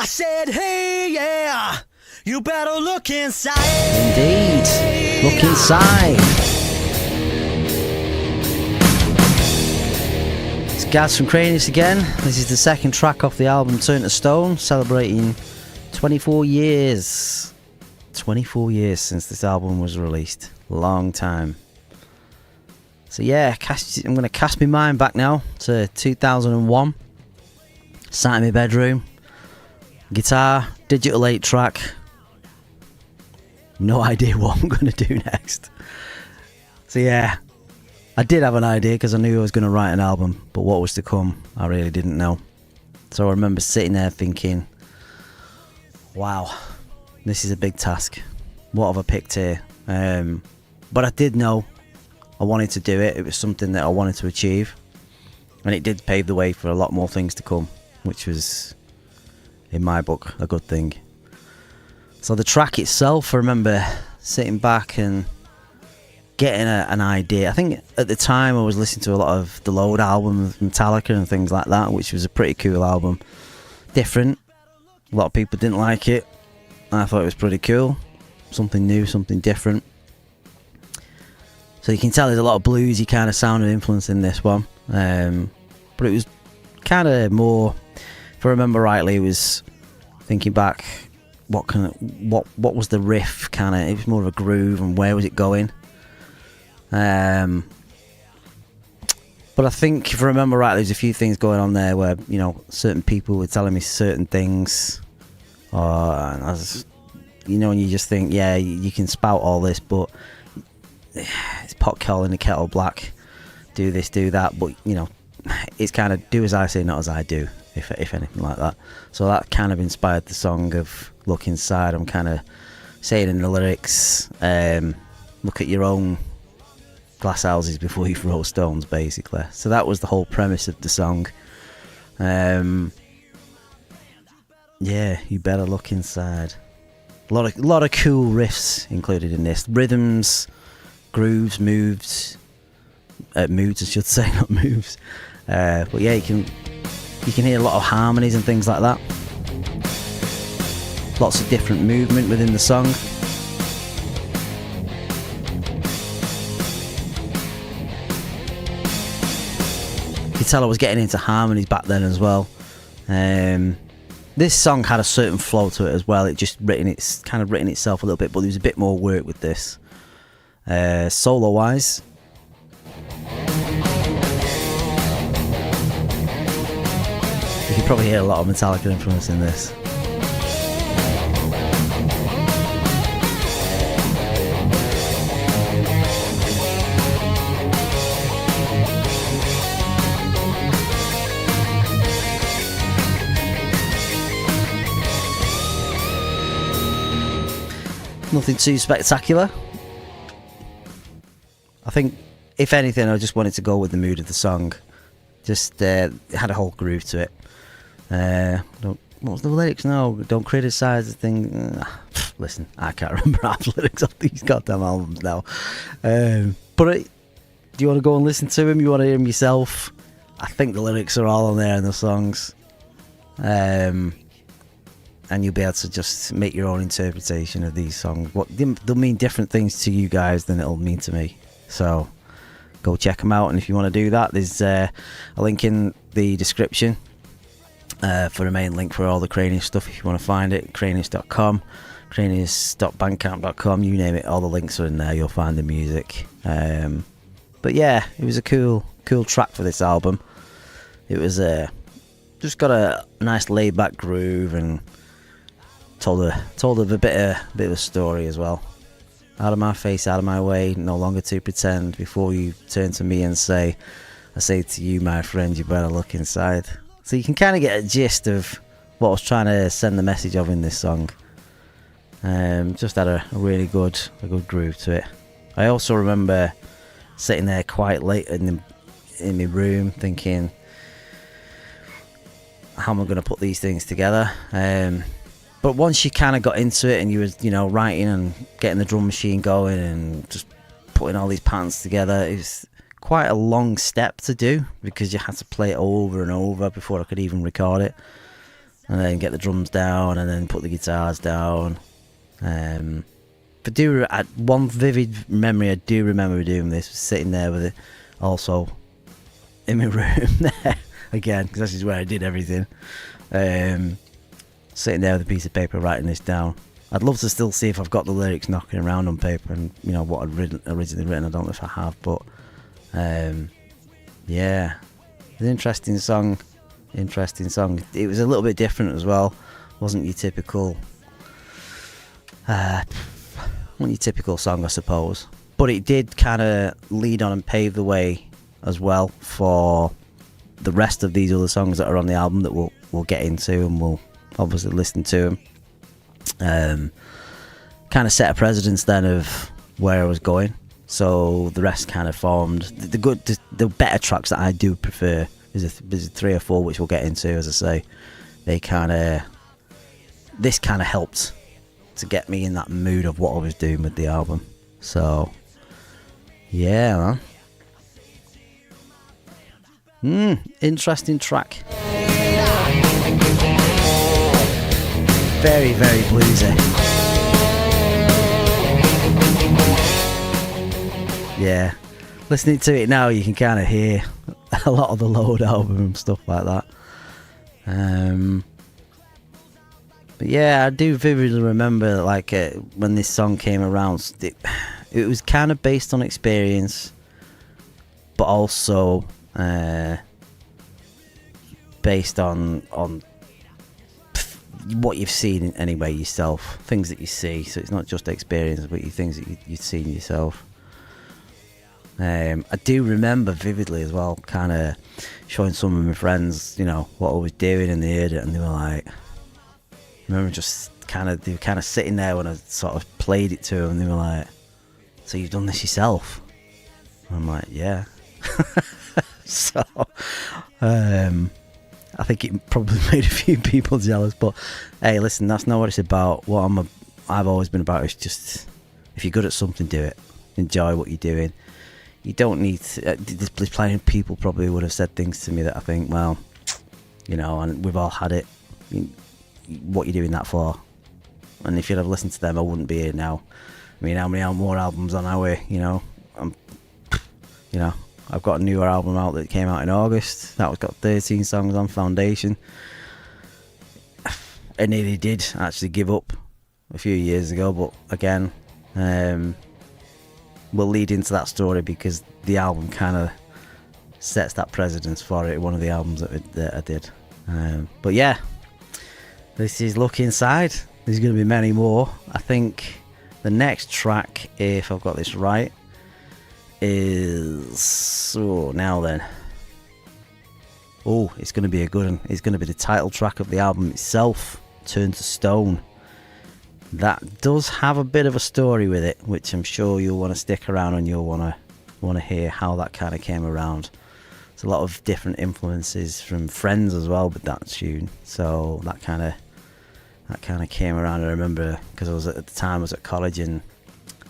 I said, hey, yeah, you better look inside. Indeed, look inside. It's Gaz from KRANIUS again. This is the second track off the album Turn to Stone, celebrating 24 years. 24 years since this album was released. Long time. So yeah, I'm going to cast my mind back now to 2001. Sat in my bedroom. Guitar, digital 8-track. No idea what I'm going to do next. So yeah, I did have an idea because I knew I was going to write an album, but what was to come, I really didn't know. So I remember sitting there thinking, wow, this is a big task. What have I picked here? But I did know I wanted to do it. It was something that I wanted to achieve. And it did pave the way for a lot more things to come, which was, in my book, a good thing. So the track itself, I remember sitting back and getting an idea. I think at the time I was listening to a lot of the Load album of Metallica and things like that, which was a pretty cool album. Different. A lot of people didn't like it. I thought it was pretty cool. Something new, something different. So you can tell there's a lot of bluesy kind of sound and influence in this one. But it was kind of more, if I remember rightly, it was thinking back, what was the riff kind of, it was more of a groove and where was it going. But I think if I remember right, there's a few things going on there where, you know, certain people were telling me certain things, and I was, you know, and you just think, yeah, you can spout all this, but it's pot calling the kettle black, do this, do that, but, you know, it's kind of do as I say, not as I do, if anything like that. So that kind of inspired the song of Look Inside. I'm kind of saying in the lyrics, look at your own glass houses before you throw stones, basically. So that was the whole premise of the song. Yeah, you better look inside. A lot of cool riffs included in this. Rhythms, grooves, moods, I should say, not moves. But yeah, you can hear a lot of harmonies and things like that. Lots of different movement within the song. You could tell I was getting into harmonies back then as well. This song had a certain flow to it as well. It just written itself a little bit, but there was a bit more work with this. Solo wise, you can probably hear a lot of Metallica influence in this. Nothing too spectacular. I think, if anything, I just wanted to go with the mood of the song. Just it had a whole groove to it. What was the lyrics now? Don't criticise the thing. Listen, I can't remember half the lyrics of these goddamn albums now. But do you want to go and listen to them? You want to hear them yourself? I think the lyrics are all on there in the songs. And you'll be able to just make your own interpretation of these songs. They'll mean different things to you guys than it'll mean to me. So go check them out, and if you want to do that, there's a link in the description for the main link for all the KRANIUS stuff if you want to find it. KRANIUS.com, KRANIUS.bandcamp.com, you name it, all the links are in there. You'll find the music. But yeah, it was a cool track for this album. It was just got a nice laid back groove and told of a bit of a story as well. Out of my face, out of my way, no longer to pretend. Before you turn to me and say, I say to you, my friend, you better look inside. So you can kind of get a gist of what I was trying to send the message of in this song. Just had a really good groove to it. I also remember sitting there quite late in my room thinking, how am I going to put these things together? But once you kind of got into it and you was, you know, writing and getting the drum machine going and just putting all these patterns together, it was quite a long step to do because you had to play it over and over before I could even record it. and then get the drums down, and then put the guitars down. But one vivid memory I do remember doing this was sitting there with it, also in my room there again, because this is where I did everything. Sitting there with a piece of paper writing this down. I'd love to still see if I've got the lyrics knocking around on paper and what I'd originally written. I don't know if I have, but yeah, it's an interesting song. It was a little bit different as well. Wasn't your typical song, I suppose, but it did kind of lead on and pave the way as well for the rest of these other songs that are on the album that we'll get into, and we'll obviously listen to them. Kind of set a precedence then of where I was going, so the rest kind of formed the better tracks that I do prefer. There's 3 or 4 which we'll get into, as I say. This kind of helped to get me in that mood of what I was doing with the album. So yeah, man. Interesting track. Very, very bluesy. Yeah, listening to it now, you can kind of hear a lot of the Load album and stuff like that. But yeah, I do vividly remember when this song came around. It was kind of based on experience, but also based on what you've seen anyway yourself, things that you see. So it's not just experience, but things that you've seen yourself. I do remember vividly as well, kind of showing some of my friends, what I was doing, and they heard it, and they were like, I remember they were kind of sitting there when I sort of played it to them, and they were like, "So you've done this yourself?" And I'm like, "Yeah." So, I think it probably made a few people jealous, but hey, listen, that's not what it's about. What I've always been about is just, if you're good at something, do it. Enjoy what you're doing. You don't need to, there's plenty of people probably would have said things to me that I think, well, and we've all had it. What you're doing that for? And if you'd have listened to them, I wouldn't be here now. I mean, how many more albums on our way? I've got a newer album out that came out in August. That was got 13 songs on Foundation. I nearly did actually give up a few years ago, but again, we'll lead into that story because the album kind of sets that precedence for it. One of the albums that I did. But yeah, this is Look Inside. There's going to be many more. I think the next track, if I've got this right, is it's going to be a good one. It's going to be the title track of the album itself, Turn to Stone. That does have a bit of a story with it, which I'm sure you'll want to stick around and you'll want to hear how that kind of came around. There's a lot of different influences from friends as well with that tune, so that kind of came around. I remember because at the time I was at college, and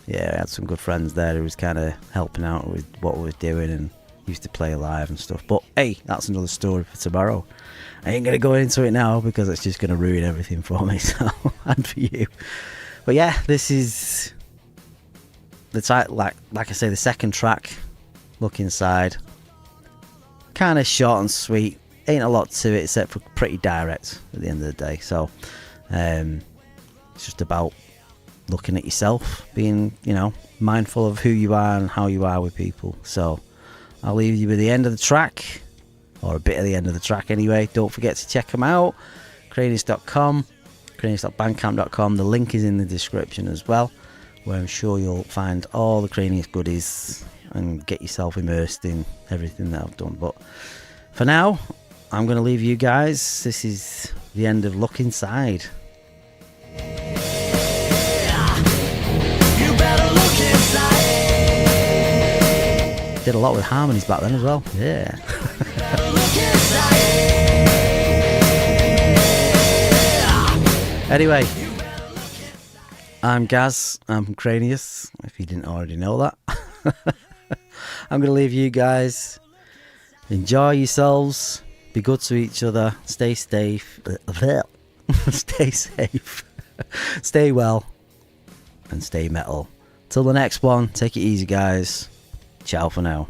yeah, I had some good friends there who was kind of helping out with what we were doing and used to play live and stuff. But hey, that's another story for tomorrow. I ain't going to go into it now because it's just going to ruin everything for me, so, and for you. But yeah, this is the title, like I say, the second track, Look Inside. Kind of short and sweet. Ain't a lot to it except for pretty direct at the end of the day. So it's just about looking at yourself, being, mindful of who you are and how you are with people. So I'll leave you with the end of the track, or a bit of the end of the track anyway. Don't forget to check them out. KRANIUS.com, KRANIUS.bandcamp.com. The link is in the description as well, where I'm sure you'll find all the KRANIUS goodies and get yourself immersed in everything that I've done. But for now, I'm going to leave you guys. This is the end of Look Inside. Did a lot with harmonies back then as well. Yeah. Anyway, I'm Gaz. I'm from KRANIUS, if you didn't already know that. I'm going to leave you guys. Enjoy yourselves. Be good to each other. Stay safe. Stay safe. Stay well. And stay metal. Till the next one, take it easy, guys. Ciao for now.